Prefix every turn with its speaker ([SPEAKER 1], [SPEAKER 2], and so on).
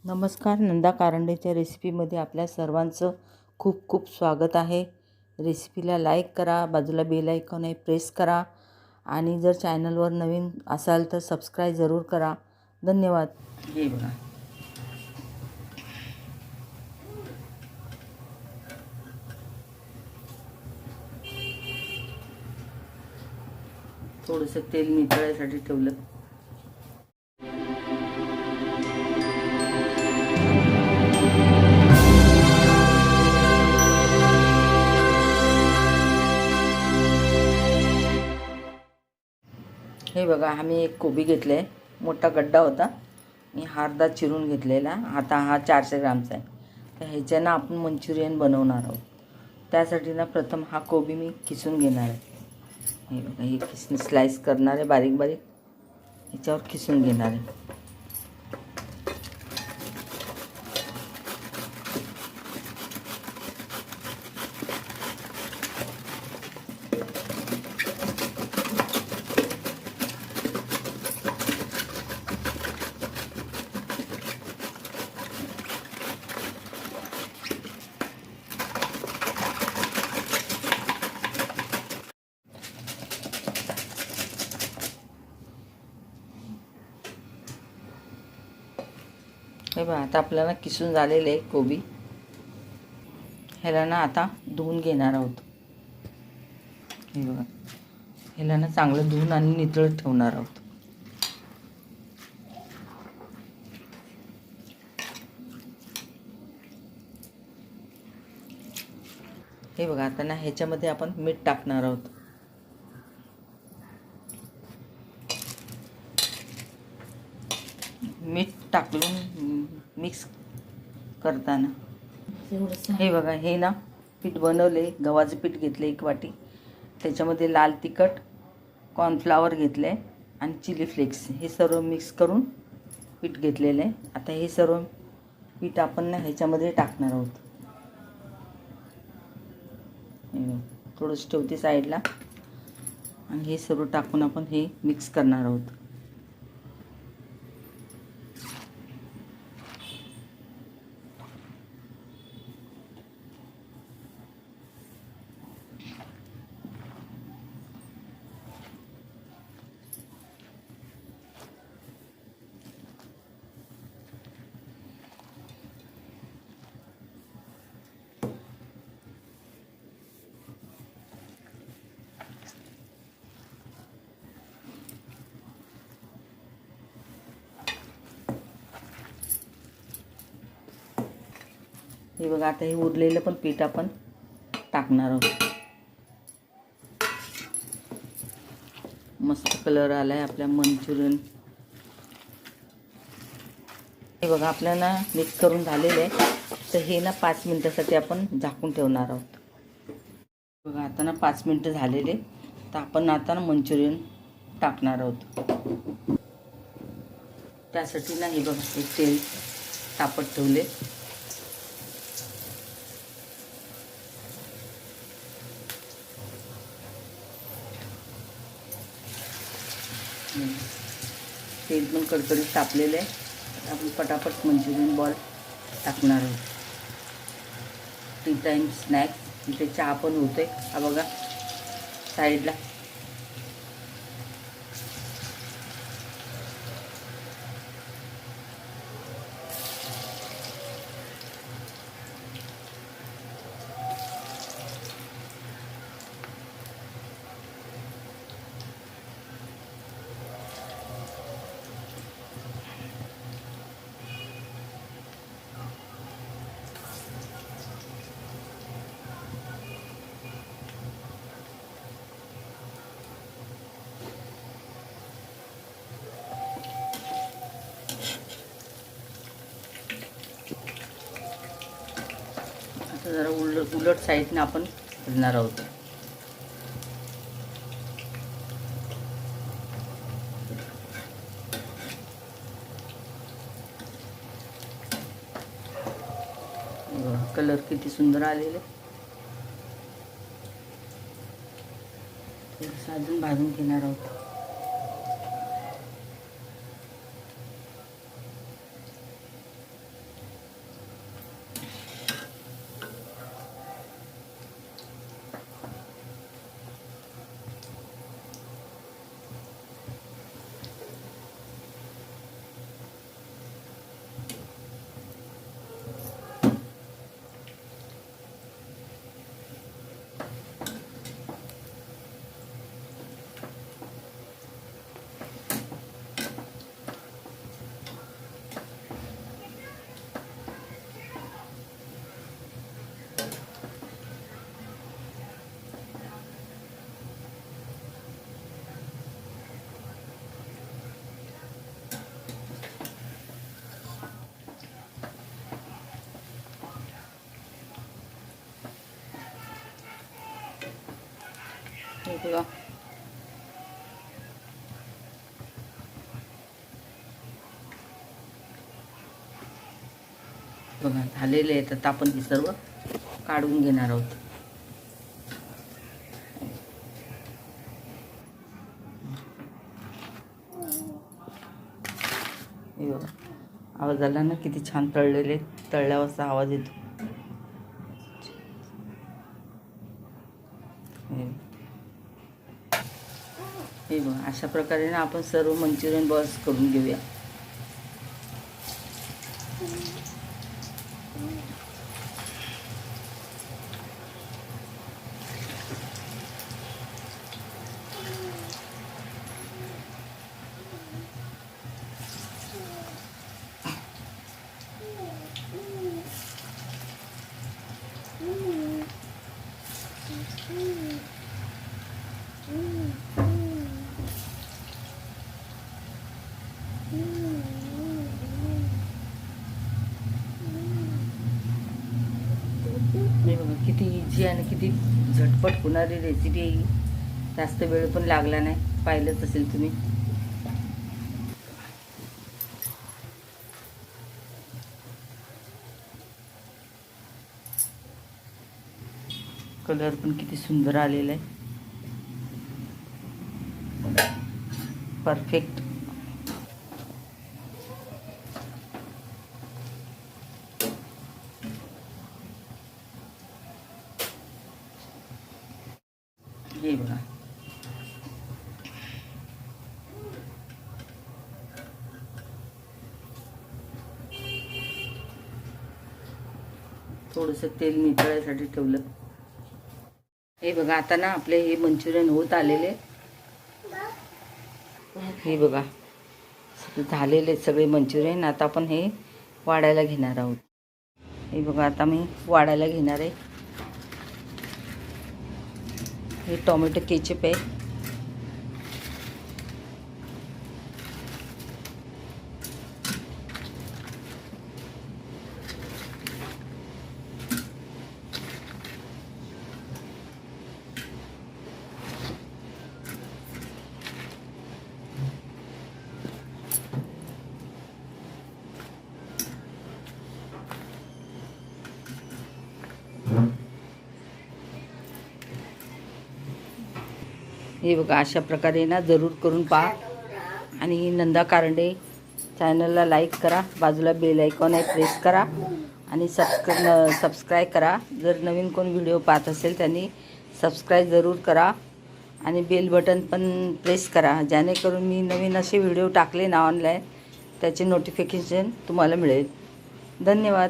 [SPEAKER 1] नमस्कार, नंदा कारंडेच्या रेसिपीमध्ये आपल्या सर्वांचं खूप खूप स्वागत आहे. रेसिपीला लाईक करा, बाजूला बेल आयकॉन आहे प्रेस करा आणि जर चॅनलवर नवीन असाल तर सबस्क्राईब जरूर करा. धन्यवाद. हे बघा, थोडंसं तेल नितळायसाठी ठेवलं. हे बघा, आम्ही एक कोबी घेतले आहे. मोठा गड्डा होता, मी अर्धा चिरून घेतलेला. आता हा 400 ग्रामचा आहे. तर ह्याच्यानं आपण मंचुरियन बनवणार आहोत. त्यासाठी ना प्रथम हा कोबी मी किसून घेणार आहे. हे बघा, हे स्लाइस करणार आहे, बारीक बारीक ह्याच्यावर किसून घेणार आहे. हे बघा, आता आपल्याला किसून झालेलं आहे कोबी. ह्याला ना आता धुवून घेणार आहोत. हे बघा, ह्याला ना चांगलं धुवून आणि नितळत ठेवणार आहोत. हे बघा, आता ना ह्याच्यामध्ये आपण मीठ टाकणार आहोत. मीठ टाकून मिक्स करताना हे बघा, हे ना पीठ बनवले. गव्हाचं पीठ घेतले 1 वाटी. त्याच्यामध्ये लाल तिखट, कॉर्नफ्लावर घेतले आणि चिली फ्लेक्स, हे सर्व मिक्स करून पीठ घेतलेलं आहे. आता हे सर्व पीठ आपण ना ह्याच्यामध्ये टाकणार आहोत. थोडंसं ठेवते साईडला आणि हे सर्व टाकून आपण हे मिक्स करणार आहोत. हे बघा, आता हे उरलेलं पण पीठ आपण टाकणार आहोत. मस्त कलर आला आहे आपल्या मंचुरियन. हे बघा, आपल्याला मिक्स करून झालेलं आहे. तर हे ना 5 मिनटासाठी आपण झाकून ठेवणार आहोत. बघा, आता ना 5 मिनटं झालेले. तर आपण आता ना मंचुरियन टाकणार आहोत. त्यासाठी ना हे बघा, एक तेल तापत ठेवले. तेल पण कडकडीत तापलेलं आहे. आपण पटापट मंचुरियन बॉल टाकणार आहोत. T time snacks. इथे चहा पण होते. हा बघा साईडला. जरा उलट साईडने आपण भाजणार आहोत. कलर किती सुंदर आलेले. अजून भाजून घेणार आहोत. बघा बघा झालेले आहेत. आता आपण हे सर्व काढून घेणार आहोत. हे बघा आवाज आला ना, किती छान तळलेले. तळल्यावर असा आवाज येतो. हे बघा अशा प्रकारे ना आपण सर्व मंचुरियन बॉल्स करून घेऊया. हे बघा किती इझी आणि किती झटपट होणारी रेसिपी आहे ही. जास्त वेळ पण लागला नाही, पाहिलंच असेल तुम्ही. कलर पण किती सुंदर आलेला आहे. परफेक्ट. हे बघा थोडंसं तेल नितळायसाठी ठेवलं. हे बघा आता ना आपले हे मंचुरियन होत आलेले. हे बघा झालेले सगळे मंचुरियन. आता आपण हे वाढायला घेणार आहोत. हे बघा आता मी वाढायला घेणार आहे. हे टोमॅटो केचप आहे. हे बघा अशा प्रकारे ना जरूर करून पहा. आणि नंदा कारंडे चॅनलला लाईक करा. बाजूला बेल आयकॉन आहे, प्रेस करा आणि सबस्क्राईब करा. जर नवीन कोण व्हिडिओ पाहत असेल त्यांनी सबस्क्राईब जरूर करा आणि बेल बटन पण प्रेस करा, जेणेकरून मी नवीन असे व्हिडिओ टाकले ना ऑनलाईन त्याचे नोटिफिकेशन तुम्हाला मिळेल. धन्यवाद.